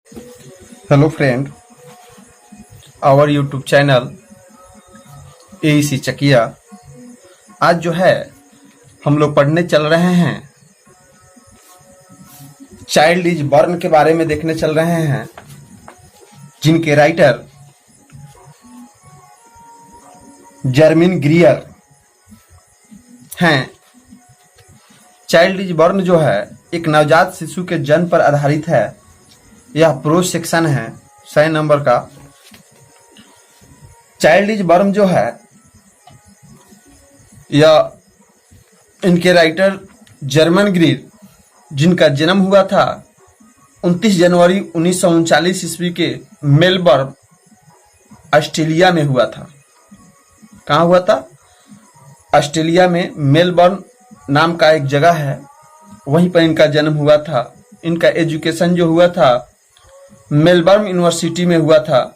Hello friend, our YouTube channel A E C Chakia. आज जो है हम लोग पढ़ने चल रहे हैं, चाइल्ड इज बॉर्न के बारे में देखने चल रहे हैं, जिनके राइटर जर्मिन ग्रियर हैं। चाइल्ड इज बॉर्न जो है एक नवजात शिशु के जन्म पर आधारित है। यह प्रोज सेक्शन है 100 नंबर का। चाइल्ड इज बॉर्न जो है यह इनके राइटर जर्मन ग्रीर, जिनका जन्म हुआ था 29 जनवरी 1939 ईस्वी के मेलबर्न, ऑस्ट्रेलिया में हुआ था। कहाँ हुआ था? ऑस्ट्रेलिया में मेलबर्न नाम का एक जगह है, वहीं पर इनका जन्म हुआ था। इनका एजुकेशन जो हुआ था मेलबर्न यूनिवर्सिटी में हुआ था।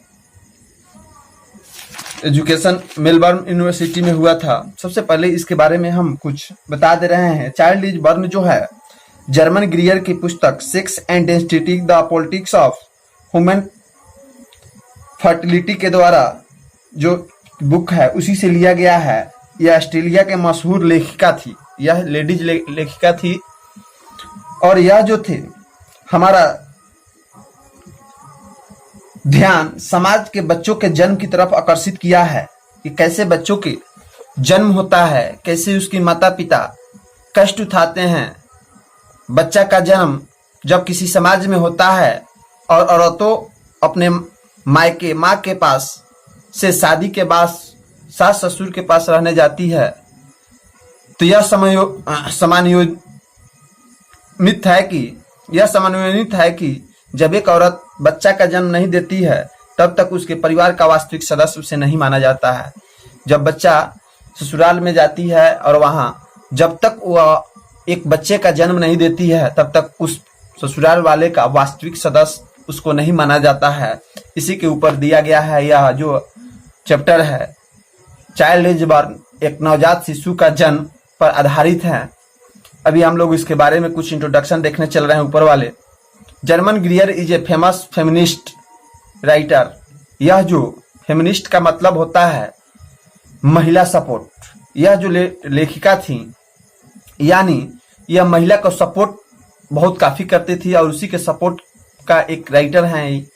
एजुकेशन मेलबर्न यूनिवर्सिटी में हुआ था। सबसे पहले इसके बारे में हम कुछ बता दे रहे हैं। चाइल्ड इज बॉर्न जो है जर्मन ग्रियर की पुस्तक sex and density the politics of human fertility के द्वारा जो बुक है उसी से लिया गया है। यह ऑस्ट्रेलिया के मशहूर लेखिका थी, यह लेडीज लेखिका थी। और यह जो थे हमारा ध्यान समाज के बच्चों के जन्म की तरफ आकर्षित किया है कि कैसे बच्चों के जन्म होता है, कैसे उसकी माता पिता कष्ट उठाते हैं। बच्चा का जन्म जब किसी समाज में होता है और औरतों अपने मायके माँ के पास से शादी के बाद सास ससुर के पास रहने जाती है, तो यह समन्वयित है कि जब एक औरत बच्चा का जन्म नहीं देती है तब तक उसके परिवार का वास्तविक सदस्य उसे नहीं माना जाता है। जब बच्चा ससुराल में जाती है और वहां जब तक वह एक बच्चे का जन्म नहीं देती है तब तक उस ससुराल वाले का वास्तविक सदस्य उसको नहीं माना जाता है। इसी के ऊपर दिया गया है यह जो चैप्टर है, चाइल्ड इज बॉर्न, एक नवजात शिशु का जन्म पर आधारित है। अभी हम लोग इसके बारे में कुछ इंट्रोडक्शन देखने चल रहे हैं ऊपर वाले। German ग्रियर is a famous feminist writer. यह जो फेमिनिस्ट का मतलब होता है महिला सपोर्ट। यह जो लेखिका थी, यानी यह महिला को सपोर्ट बहुत काफी करती थी और उसी के सपोर्ट का एक राइटर हैं।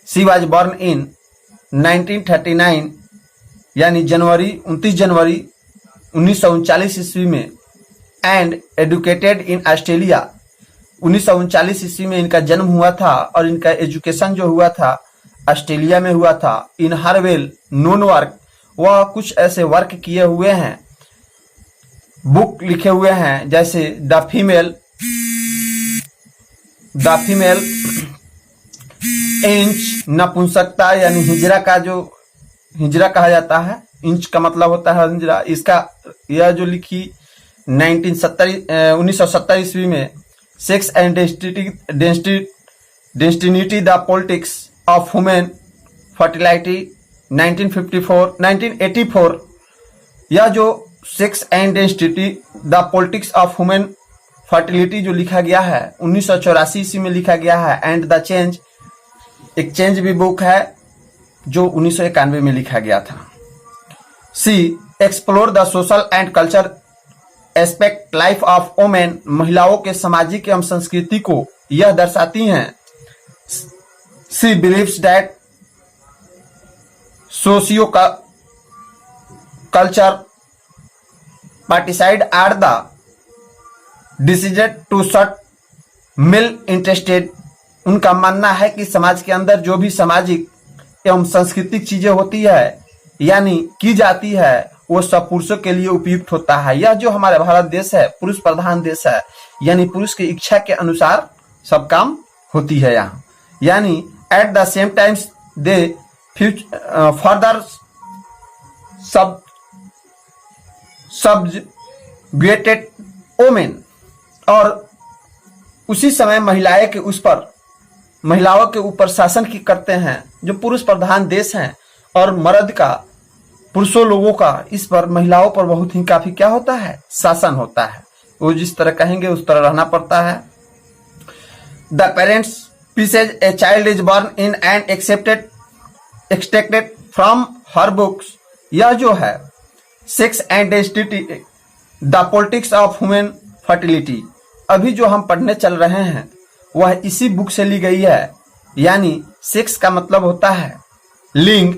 शी वाज बॉर्न इन 1939, यानी 29 जनवरी 1939 ईस्वी में, एंड एडुकेटेड इन ऑस्ट्रेलिया। 1939 ईस्वी में इनका जन्म हुआ था और इनका एजुकेशन जो हुआ था ऑस्ट्रेलिया में हुआ था। इन हर वेल नोन वर्क, वह कुछ ऐसे वर्क किए हुए हैं, बुक लिखे हुए हैं, जैसे द फीमेल इंच, नपुंसकता यानी हिजरा का जो हिजरा कहा जाता है, इंच का मतलब होता है हिजरा। इसका यह जो लिखी 1970 ईस्वी में, sex and destiny the politics of human fertility 1984। यह जो sex and destiny the politics of human fertility जो लिखा गया है 1984 ईस्वी में लिखा गया है। एंड द चेंज, एक चेंज भी बुक है जो 1991 में लिखा गया था। She explore the social and culture aspect life of women, महिलाओं के सामाजिक एवं संस्कृति को यह दर्शाती हैं। She believes that socio culture parricide are the decision to shut male interested. उनका मानना है कि समाज के अंदर जो भी सामाजिक एवं सांस्कृतिक चीजें होती है यानी की जाती है, वो सब पुरुषों के लिए उपयुक्त होता है। यह जो हमारा भारत देश है पुरुष प्रधान देश है, यानी पुरुष की इच्छा के अनुसार सब काम होती है यहाँ। यानी eight the same times they further सबजुगेटेड women, और उसी समय महिलाओं के ऊपर शासन की करते हैं। जो पुरुष प्रधान देश हैं और मर्द का, पुरुषों लोगों का इस पर, महिलाओं पर बहुत ही काफी क्या होता है, शासन होता है। वो जिस तरह कहेंगे उस तरह रहना पड़ता है। The parents pieces a child is born in and extracted from her books। यह जो है sex and destiny the politics of human fertility, अभी जो हम पढ़ने चल रहे हैं वह इसी बुक से ली गई है। यानी सेक्स का मतलब होता है लिंग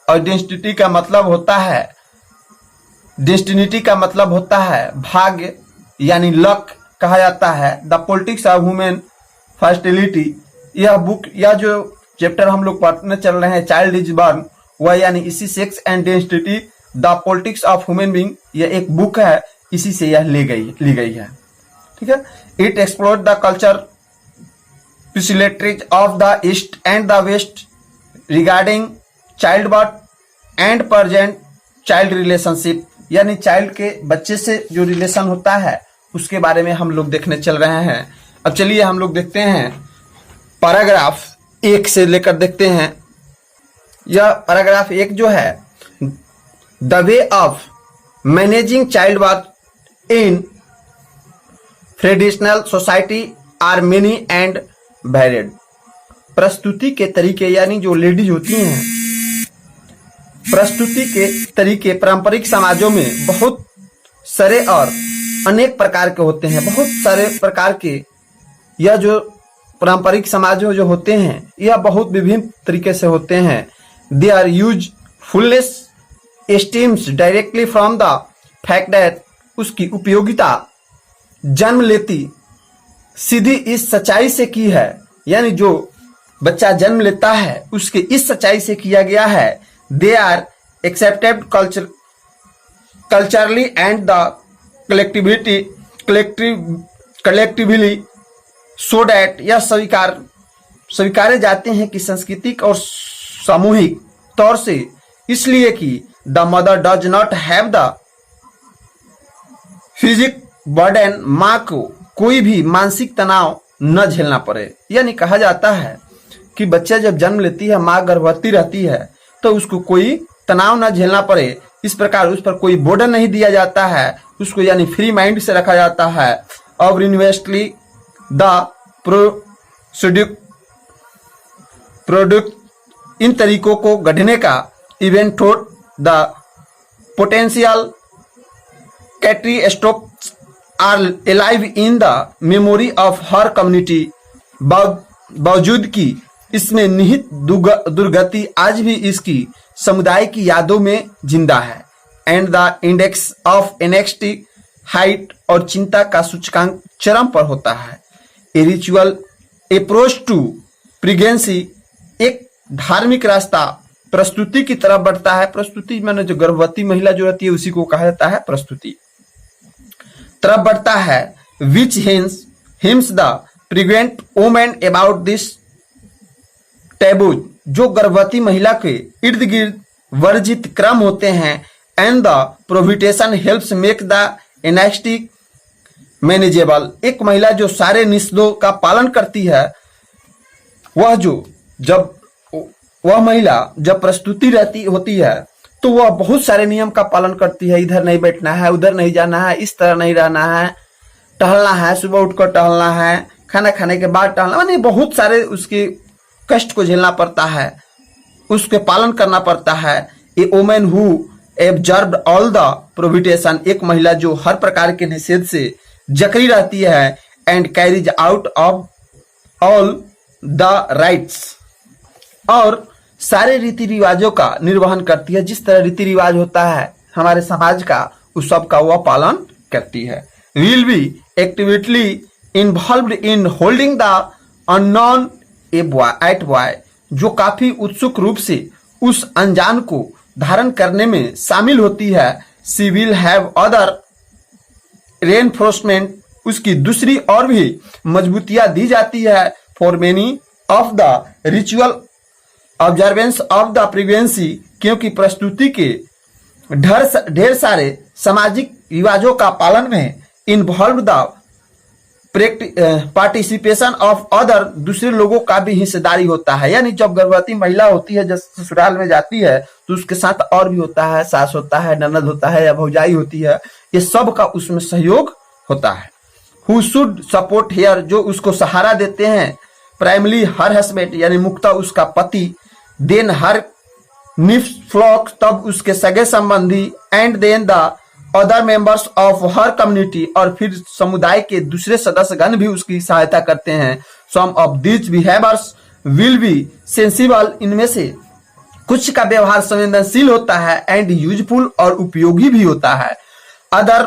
और डेस्टिनी का मतलब होता है भाग्य यानी लक कहा जाता है। The politics of human fertility, यह बुक, यह जो चैप्टर हम लोग पढ़ने चल रहे हैं चाइल्ड इज बॉर्न, वह यानी इसी sex and destiny the politics of human being, यह एक बुक है, इसी से यह ली गई है। ठीक है। It explore the culture peculiarities of the east and the west regarding child birth and present child relationship, यानी चाइल्ड के बच्चे से जो रिलेशन होता है उसके बारे में हम लोग देखने चल रहे हैं। अब चलिए हम लोग देखते हैं पैराग्राफ 1 से लेकर देखते हैं। यह पैराग्राफ 1 जो है the way of managing child birth in traditional society are many and varied. प्रस्तुति के तरीके, यानी जो लेडीज होती हैं, प्रस्तुति के तरीके पारंपरिक समाजों में बहुत सारे और अनेक प्रकार के होते हैं। बहुत सारे प्रकार के यह जो पारंपरिक समाज जो होते हैं यह बहुत विभिन्न तरीके से होते हैं। Their usefulness stems directly from the fact that, उसकी उपयोगिता जन्म लेती सीधी इस सच्चाई से की है, यानी जो बच्चा जन्म लेता है उसके इस सच्चाई से किया गया है। They are accepted culturally and the collectively so that, यह स्वीकारे जाते हैं कि सांस्कृतिक और सामूहिक तौर से, इसलिए कि the mother does not have the physic burden, माँ को कोई भी मानसिक तनाव न झेलना पड़े। यानी कहा जाता है कि बच्चा जब जन्म लेती है, माँ गर्भवती रहती है, तो उसको कोई तनाव न झेलना पड़े, इस प्रकार उस पर कोई बर्डन नहीं दिया जाता है, उसको यानी फ्री माइंड से रखा जाता है। और यूनिवर्सली द प्रोडक्ट, इन तरीकों को गढ़ने का even though the potential catastrophes are alive in the memory of her community, बावजूद कि इसमें निहित दुर्गति आज भी इसकी समुदाय की यादों में जिंदा है। And the index of anxiety height, और चिंता का सूचकांक चरम पर होता है। A ritual approach to pregnancy, एक धार्मिक रास्ता प्रस्तुति की तरफ बढ़ता है। प्रस्तुति माने जो गर्भवती महिला जो रहती है उसी को कहा जाता है प्रस्तुति, तरफ बढ़ता है। Which hems the pregnant women about this taboo, जो गर्भवती महिला के इर्द गिर्द वर्जित क्रम होते हैं। And the prohibition helps make the anxiety manageable, एक महिला जो सारे निषेधों का पालन करती है, वह महिला जब प्रस्तुति रहती होती है तो वह बहुत सारे नियम का पालन करती है। इधर नहीं बैठना है, उधर नहीं जाना है, इस तरह नहीं रहना है, टहलना है, सुबह उठकर टहलना है, खाना खाने के बाद टहलना, माने बहुत सारे उसके कष्ट को झेलना पड़ता है, उसके पालन करना पड़ता है। A women who observed all the prohibition, एक महिला जो हर प्रकार के निषेध से जकड़ी रहती है। And carries out of all the rights, और सारे रीति रिवाजों का निर्वहन करती है। जिस तरह रीति रिवाज होता है हमारे समाज का, उस सब का वह पालन करती है। Will be actively involved in holding the unknown at boy, जो काफी उत्सुक रूप से उस अनजान को धारण करने में शामिल होती है। सी विल हैव अदर रेनफोर्समेंट, उसकी दूसरी और भी मजबूतियां दी जाती है। For many of the ritual observance of the pregnancy, क्योंकि प्रस्तुति के ढेर सारे सामाजिक रिवाजों का पालन में involve the participation of other, दूसरे लोगों का भी हिस्सेदारी होता है। यानी जब गर्भवती महिला होती है, जब ससुराल में जाती है, तो उसके साथ और भी होता है, सास होता है, ननद होता है या भौजाई होती है, ये सब का उसमें सहयोग होता है। हु शुड सपोर्ट हियर, जो उसको सहारा देते हैं। प्राइमली हर हस्बैंड यानी मुक्ता उसका पति, देन हर निफ्स फ्लॉक तब उसके सगे संबंधी, and then the other members of her community और फिर समुदाय के दूसरे सदस्यगण भी उसकी सहायता करते हैं। Some of this behaviours will be sensible, इनमें से कुछ का व्यवहार संवेदनशील होता है, एंड यूजफुल और उपयोगी भी होता है। अदर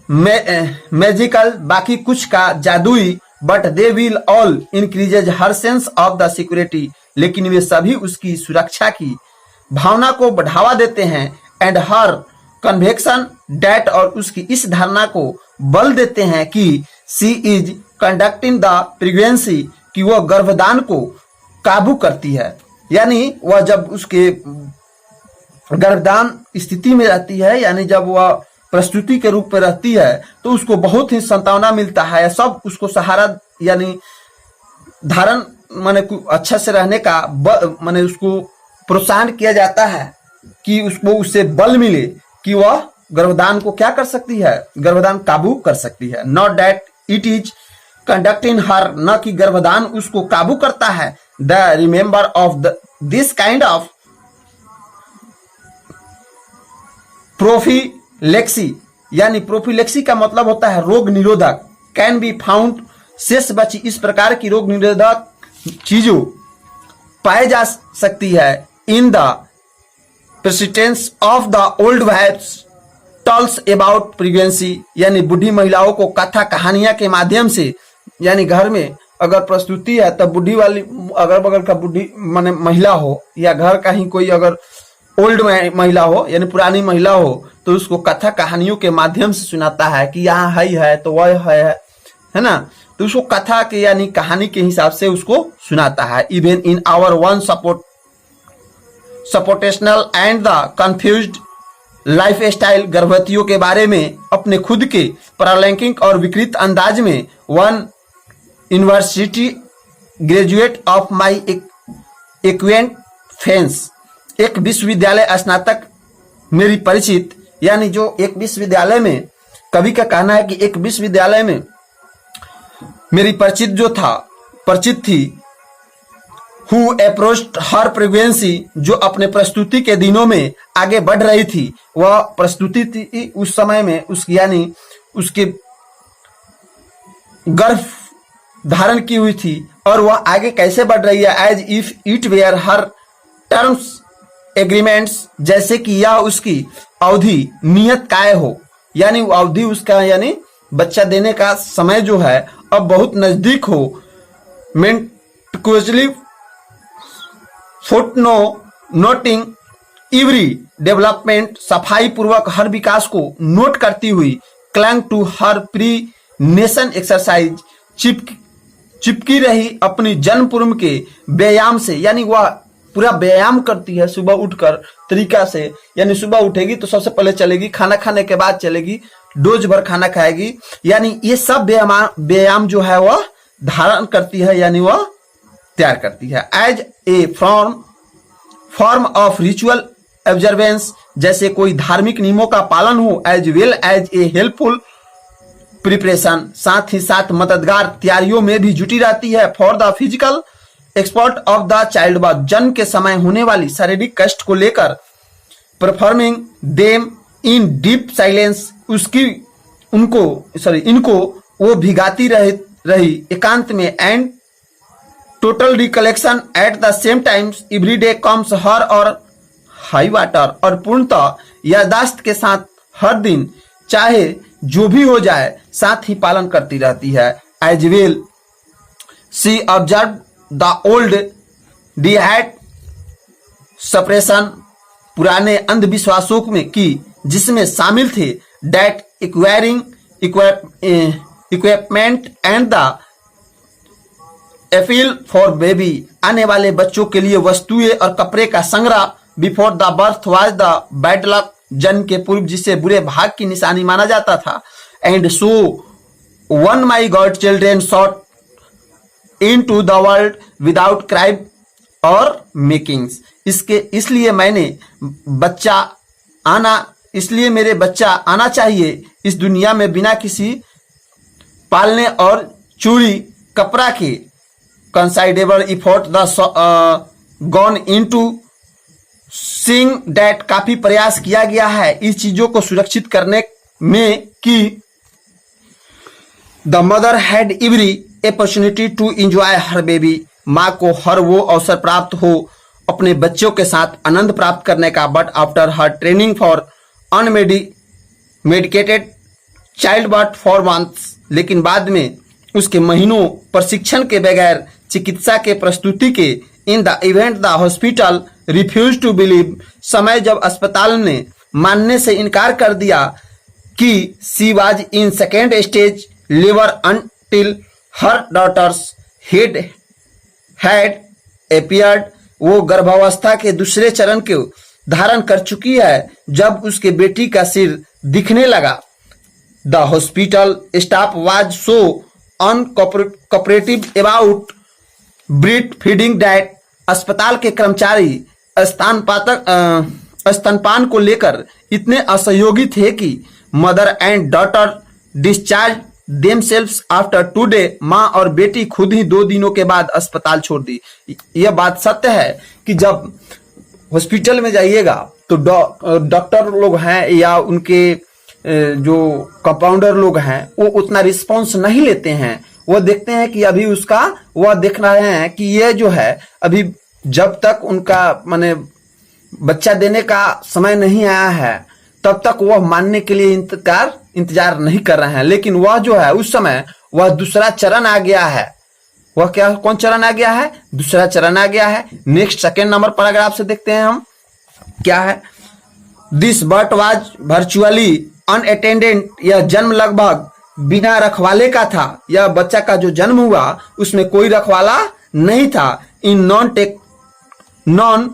मैजिकल, बाकी कुछ का जादुई, but they will all increases her sense of the security, लेकिन वे सभी उसकी सुरक्षा की भावना को बढ़ावा देते हैं, एंड हर कन्वेक्शन डेट और उसकी इस धारणा को बल देते हैं कि सी इज कंडक्टिंग द प्रेगनेंसी, कि वह गर्भदान को काबू करती है। यानी वह जब उसके गर्भदान स्थिति में रहती है, यानी जब वह प्रस्तुति के रूप में रहती है, तो उसको बहुत ही सांत्वना मिलता है, सब उसको सहारा यानी धारण माने अच्छा से रहने का माने उसको प्रोत्साहन किया जाता है कि उसको उससे बल मिले कि वह गर्भदान को क्या कर सकती है, गर्भदान काबू कर सकती है। Not that it is conducting her, न कि गर्भदान उसको काबू करता है। The remember of this kind of prophylaxis, यानी प्रोफिलेक्सी का मतलब होता है रोग निरोधक, कैन बी फाउंड, शेष बची इस प्रकार की रोग निरोधक चीजों पाई जा सकती है in the precedence of the old wives tales about pregnancy, यानी बूढ़ी महिलाओं को कथा कहानियां के माध्यम से, यानी घर में अगर प्रस्तुति है तब बूढ़ी वाली अगल बगल का बूढ़ी माने महिला हो या घर का ही कोई अगर ओल्ड महिला हो यानी पुरानी महिला हो, तो उसको कथा कहानियों के माध्यम से सुनाता है कि यहाँ है तो वह है ना, तो उसको कथा के यानी कहानी के हिसाब से उसको सुनाता है। इवन इन आवर वन सपोर्टेशनल and the confused life style, गर्भवतियों के बारे में अपने खुद के प्रालैंगिक और विकृत अंदाज में one university graduate of my acquaint fence, एक विश्वविद्यालय स्नातक मेरी परिचित, यानी जो एक विश्वविद्यालय में, कवि का कहना है कि एक विश्वविद्यालय में मेरी परिचित थी, हु अप्रोच्ड हर प्रेगनेंसी, जो अपने प्रस्तुति के दिनों में आगे बढ़ रही थी। वह प्रस्तुति थी उस समय में उसकी यानी उसके गर्भ धारण की हुई थी और वह आगे कैसे बढ़ रही है, as if it were her terms agreements, जैसे कि यह उसकी अवधि नियत काय हो, यानी अवधि उसका यानी बच्चा देने का समय जो है अब बहुत नजदीक हो। मेंटिकुलसली नोटिंग एवरी डेवलपमेंट, सफाई पूर्वक हर विकास को नोट करती हुई, clung to her prenatal exercise, चिपकी रही अपनी जन्म पूर्व के व्यायाम से, यानी वह पूरा व्यायाम करती है सुबह उठकर तरीका से, यानी सुबह उठेगी तो सबसे पहले चलेगी, खाना खाने के बाद चलेगी, डोज भर खाना खाएगी, यानी ये सब व्यायाम जो है वह धारण करती है, यानी वह तैयार करती है। As a form of ritual observance, जैसे कोई धार्मिक नियमों का पालन हो, as well as a helpful preparation, साथ ही साथ मददगार तैयारियों में भी जुटी रहती है। For the physical expert of the child birth, जन्म के समय होने वाली शारीरिक कष्ट को लेकर, performing them in deep silence, इनको वो भिगाती रही एकांत में, and total recollection at the same times every day comes her or high water, और पूर्णतः यादाश्त के साथ हर दिन चाहे जो भी हो जाए साथ ही पालन करती रहती है। As well she observe the old डिहाइड सप्रेशन, पुराने अंधविश्वासों में की जिसमें शामिल थे date acquiring equipment and the appeal for baby, आने वाले बच्चों के लिए वस्तुएं और कपड़े का संग्रह, before the birth was the bad luck, जन्म के पूर्व जिसे बुरे भाग की निशानी माना जाता था। And so one my God children shot into the world without crime और मेकिंग्स, इसलिए मेरे बच्चा आना चाहिए इस दुनिया में बिना किसी पालने और चोरी considerable effort gone into seeing that, काफी प्रयास किया गया है इस चीजों को सुरक्षित करने में कि the mother had every opportunity to enjoy her baby, माँ को हर वो अवसर प्राप्त हो अपने बच्चों के साथ आनंद प्राप्त करने का। But after her training for unmedicated child birth for months, लेकिन बाद में उसके महीनों प्रशिक्षण के बगैर चिकित्सा के प्रस्तुति के in the event the hospital refuse to believe, समय जब अस्पताल ने मानने से इनकार कर दिया कि she was in second stage लिवर until her daughter's head had appeared, वो गर्भावस्था के दूसरे चरण को धारण कर चुकी है जब उसके बेटी का सिर दिखने लगा। The hospital staff was so uncooperative about breast feeding that, अस्पताल के कर्मचारी स्तनपान को लेकर इतने असहयोगी थे कि mother and daughter discharge themselves after 2 days, माँ और बेटी खुद ही 2 दिनों के बाद अस्पताल छोड़ दी। यह बात सत्य है कि जब हॉस्पिटल में जाइएगा तो डॉक्टर लोग हैं या उनके जो कंपाउंडर लोग हैं वो उतना रिस्पॉन्स नहीं लेते हैं। वो देखते हैं कि अभी उसका वह देख रहे हैं कि ये जो है अभी जब तक उनका माने बच्चा देने का समय नहीं आया है तब तक वह मानने के लिए इंतजार नहीं कर रहे हैं। लेकिन वह जो है उस समय वह दूसरा चरण आ गया है। वह क्या, कौन चरण आ गया है? दूसरा चरण आ गया है। नेक्स्ट सेकेंड नंबर पैराग्राफ से देखते हैं हम क्या है। This birth was virtually unattended, यह जन्म लगभग बिना रखवाले का था। यह बच्चा का जो जन्म हुआ उसमें कोई रखवाला नहीं था। इन नॉन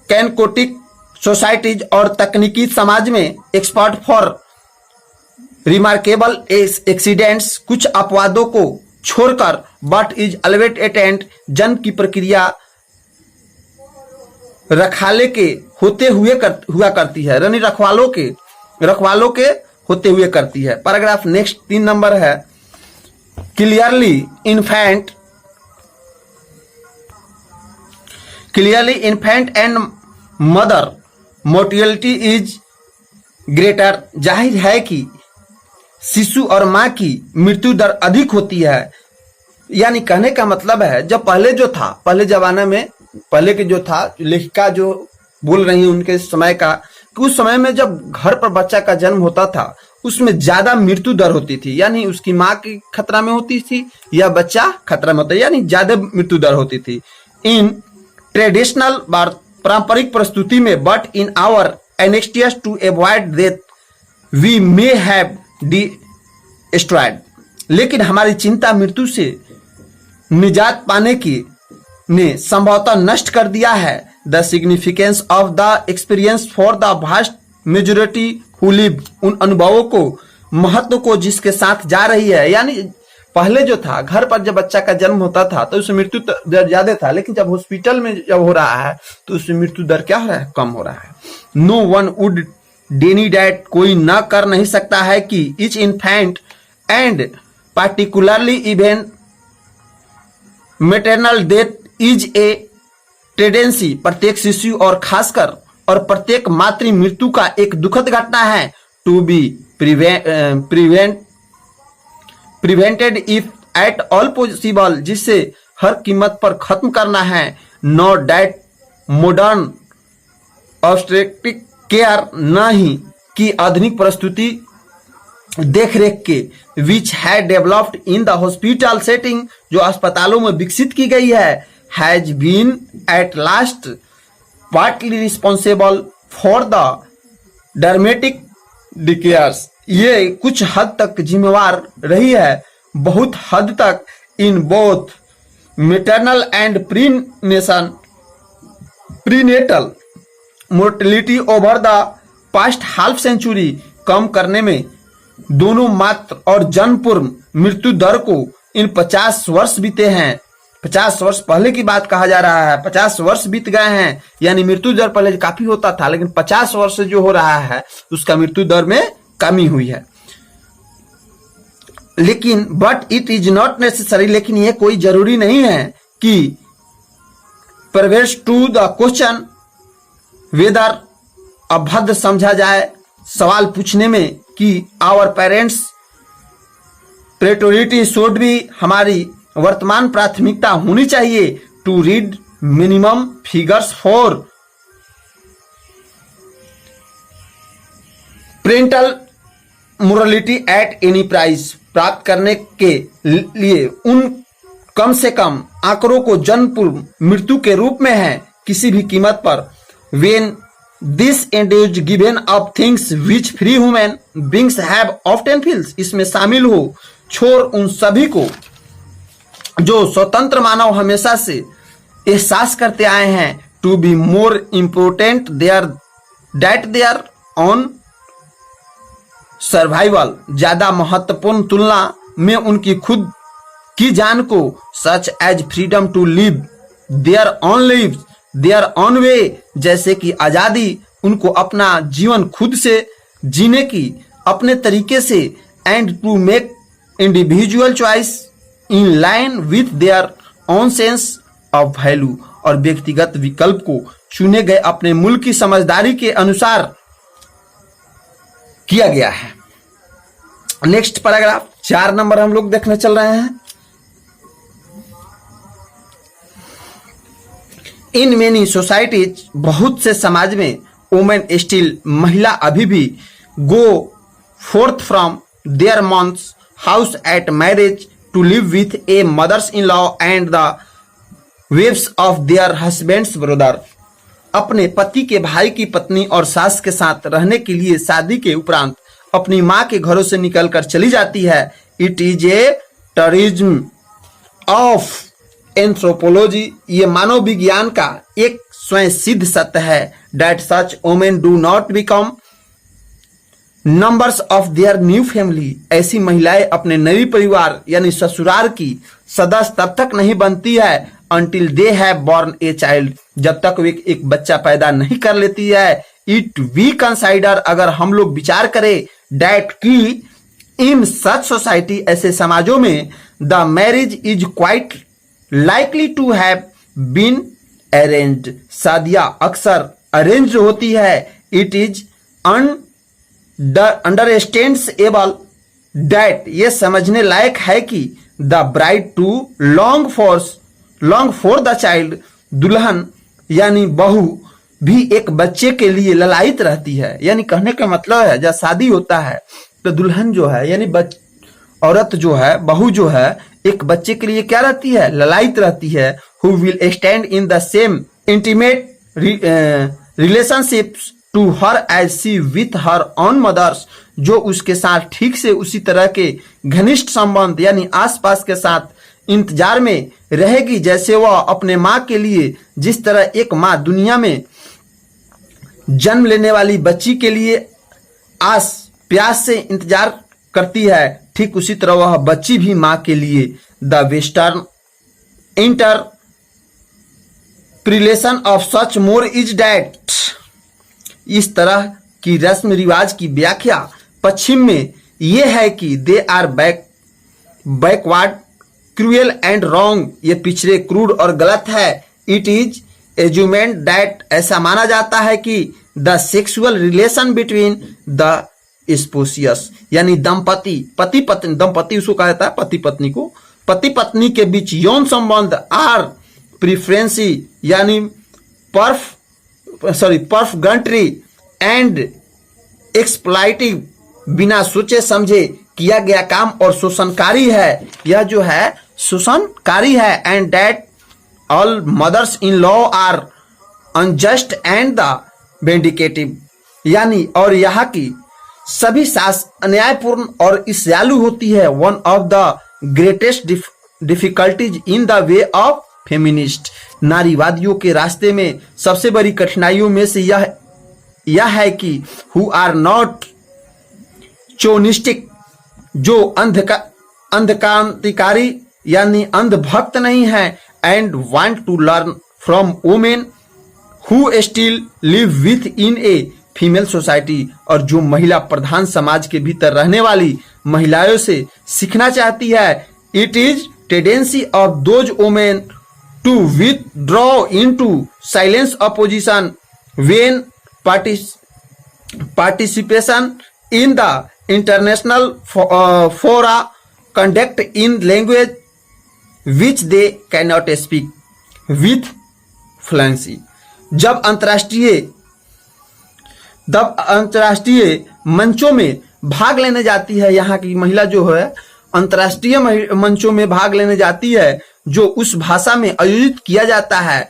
कैनकोटिक सोसाइटीज और तकनीकी समाज में एक्सपर्ट फॉर रिमार्केबल एक्सीडेंट्स, कुछ अपवादों को छोड़कर बट इज अलवेट अटेंड, जन्म की प्रक्रिया रखाले के होते हुए हुआ करती है, यानी रखवालों के होते हुए करती है। पैराग्राफ नेक्स्ट 3 नंबर है। Clearly infant and mother mortality is greater, जाहिर है कि शिशु और मां की मृत्यु दर अधिक होती है। यानी कहने का मतलब है जब पहले जमाने में पहले के जो था लेखिका जो बोल रही है उनके समय का, कि उस समय में जब घर पर बच्चा का जन्म होता था उसमें ज्यादा मृत्यु दर होती थी, यानी उसकी माँ की खतरा में होती थी या बच्चा खतरा में होता है, यानी ज्यादा मृत्यु दर होती थी। इन ट्रेडिशनल पारंपरिक प्रस्तुति में, but in our anxious to avoid death we may have destroyed, लेकिन हमारी चिंता मृत्यु से निजात पाने की ने संभवतः नष्ट कर दिया है। The significance of the experience for the vast majority who live, उन अनुभवों को महत्व को जिसके साथ जा रही है। यानी पहले जो था घर पर जब बच्चा का जन्म होता था तो उसमें मृत्यु दर ज्यादा था, लेकिन जब हॉस्पिटल में जब हो रहा है तो उसमें मृत्यु दर क्या हो रहा है? कम हो रहा है। No one would deny that, कोई न कर नहीं सकता है कि each infant and particularly event maternal death is a tendency, प्रत्येक शिशु और खासकर और प्रत्येक मातृ मृत्यु का एक दुखद घटना है। To be prevented if at all possible, जिससे हर कीमत पर खत्म करना है। No that modern obstetric care, न ही कि आधुनिक प्रस्तुति देखरेख के विच है developed in the hospital setting, जो अस्पतालों में विकसित की गई है, has been at last partly responsible for the dramatic decrease, ये कुछ हद तक जिम्मेवार रही है बहुत हद तक in both maternal and prenatal mortality over the past half century, कम करने में दोनों मातृ और जन्म पूर्व मृत्यु दर को इन 50 वर्ष बीते हैं। 50 वर्ष पहले की बात कहा जा रहा है, 50 वर्ष बीत गए हैं, यानी मृत्यु दर पहले काफी होता था लेकिन 50 वर्ष से जो हो रहा है उसका मृत्यु दर में कमी हुई है। लेकिन but it is not necessary, लेकिन ये कोई जरूरी नहीं है कि प्रवेश टू द क्वेश्चन वेदर अभद्र समझा जाए सवाल पूछने में कि आवर पेरेंट्स प्रायोरिटी शुड भी, हमारी वर्तमान प्राथमिकता होनी चाहिए to read minimum figures for parental morality at any price, प्राप्त करने के लिए उन कम से कम आंकड़ों को जन्म पूर्व मृत्यु के रूप में है किसी भी कीमत पर। When this and is given of things which free human beings have often feels, इसमें शामिल हो छोड़ उन सभी को जो स्वतंत्र मानव हमेशा से एहसास करते आए हैं to be more important there than their own survival, ज्यादा महत्वपूर्ण तुलना में उनकी खुद की जान को, such as freedom to live their own way, जैसे कि आजादी उनको अपना जीवन खुद से जीने की अपने तरीके से, and to make individual choice in line with their own sense of value, और व्यक्तिगत विकल्प को चुने गए अपने मूल्य की समझदारी के अनुसार किया गया है। नेक्स्ट पैराग्राफ 4 नंबर हम लोग देखने चल रहे हैं। इन मेनी सोसाइटीज, बहुत से समाज में, वुमेन स्टिल, महिला अभी भी, go forth from their mum's house at marriage to live with a mothers in law and the wives of their husband's brother, अपने पति के भाई की पत्नी और सास के साथ रहने के लिए शादी के उपरांत अपनी मां के घरों से निकलकर चली जाती है। It is a truism of anthropology, ये मानव विज्ञान का एक स्वयं सिद्ध सत्य है। That such women do not become members of their new family, ऐसी महिलाएं अपने नई परिवार यानी ससुराल की सदस्य तब तक नहीं बनती है until they have borne a child, जब तक वे एक बच्चा पैदा नहीं कर लेती है। इट वी कंसाइडर, अगर हम लोग विचार करें, दैट की इन सच सोसाइटी, ऐसे समाजों में, the marriage is quite likely to have been arranged, शादियां अक्सर अरेंज होती है। इट इज अंडरस्टैंडेबल दैट, ये समझने लायक है कि the bride to long for the child, दुल्हन यानी बहू भी एक बच्चे के लिए ललायित रहती है। यानी कहने का मतलब है, जब शादी होता है तो दुल्हन जो है यानी औरत जो है, बहू जो है, एक बच्चे के लिए क्या रहती है, ललायित रहती है। Who will stand in the same intimate relationships to her as she with her own mothers, जो उसके साथ ठीक से उसी तरह के घनिष्ठ संबंध यानी आसपास के साथ इंतजार में रहेगी जैसे वह अपने माँ के लिए, जिस तरह एक माँ दुनिया में जन्म लेने वाली बच्ची के लिए आस प्यास से इंतजार करती है, ठीक उसी तरह वह बच्ची भी माँ के लिए। The western interpretation of such mores is that, इस तरह की रस्म रिवाज की व्याख्या पश्चिम में यह है कि they are backward, cruel and wrong, ये पिछड़े, क्रूड और गलत है। इट इज एज्यूमेंट दैट, ऐसा माना जाता है कि the sexual relation between the spouses यानी दंपति, पति पत्नी, दंपति उसको कहा जाता है, पति पत्नी को, पति पत्नी के बीच यौन संबंध आर प्रिफरेंसी यानी परफगंट्री एंड एक्सप्लॉइटिव, बिना सोचे समझे किया गया काम और शोषणकारी है। यह जो है शोषणकारी है। And that all mothers in law are unjust and the vindictive, यानी और यहाँ की सभी सास अन्यायपूर्ण और ईर्ष्यालु होती है। One of the greatest difficulties in the way of feminist, नारीवादियों के रास्ते में सबसे बड़ी कठिनाइयों में से यह है कि हु आर नॉट चोनिस्टिक, जो अंधकांतिकारी यानी अंधभक्त नहीं है, and want to learn from women who still live within a female society और जो महिला प्रधान समाज के भीतर रहने वाली महिलाओं से सीखना चाहती है। It is tendency of those women to withdraw into silence opposition when participation in the international fora conduct in language which they cannot speak with fluency। जब अंतर्राष्ट्रीय मंचों में भाग लेने जाती है, यहाँ की महिला जो है अंतर्राष्ट्रीय मंचों में भाग लेने जाती है जो उस भाषा में आयोजित किया जाता है,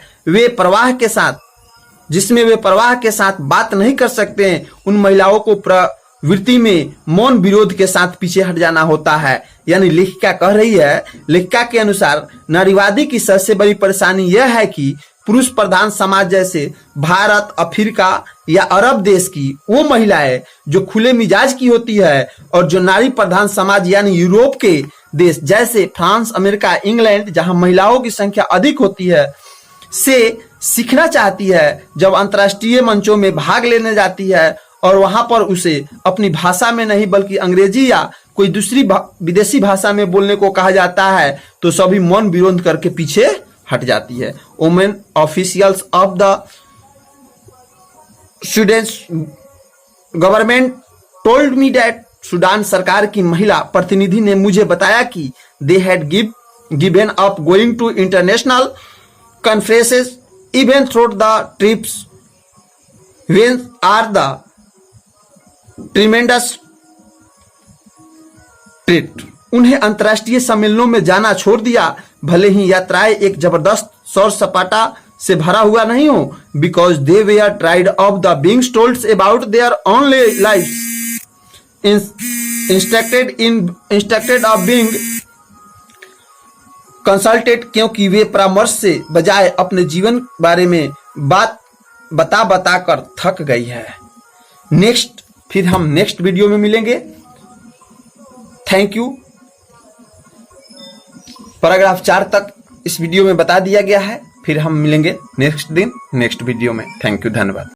जिसमें वे प्रवाह के साथ बात नहीं कर सकते हैं, उन महिलाओं को प्रवृत्ति में मौन विरोध के साथ पीछे हट जाना होता है। यानी लेखिका कह रही है, लेखिका के अनुसार नारीवादी की सबसे बड़ी परेशानी यह है कि पुरुष प्रधान समाज जैसे भारत, अफ्रीका या अरब देश की वो महिलाएं जो खुले मिजाज की होती है और जो नारी प्रधान समाज यानी यूरोप के देश जैसे फ्रांस, अमेरिका, इंग्लैंड जहां महिलाओं की संख्या अधिक होती है से सीखना चाहती है। जब अंतर्राष्ट्रीय मंचों में भाग लेने जाती है और वहां पर उसे अपनी भाषा में नहीं बल्कि अंग्रेजी या कोई दूसरी विदेशी भाषा में बोलने को कहा जाता है तो सभी मौन विरोध करके पीछे हट जाती है। Women officials of the Sudan government told me that Sudan सरकार की महिला प्रतिनिधि ने मुझे बताया कि they had given up going to international conferences even through the trips when are the tremendous treat। उन्हें अंतर्राष्ट्रीय सम्मेलनों में जाना छोड़ दिया, भले ही यात्राएं एक जबरदस्त सौर सपाटा से भरा हुआ नहीं हो, because they were tired of the being told about their own lives instructed of being consulted, क्योंकि वे परामर्श से बजाय अपने जीवन बारे में बात बता कर थक गई है। फिर हम नेक्स्ट वीडियो में मिलेंगे। Thank you. पैराग्राफ 4 तक इस वीडियो में बता दिया गया है। फिर हम मिलेंगे नेक्स्ट दिन नेक्स्ट वीडियो में। थैंक यू, धन्यवाद।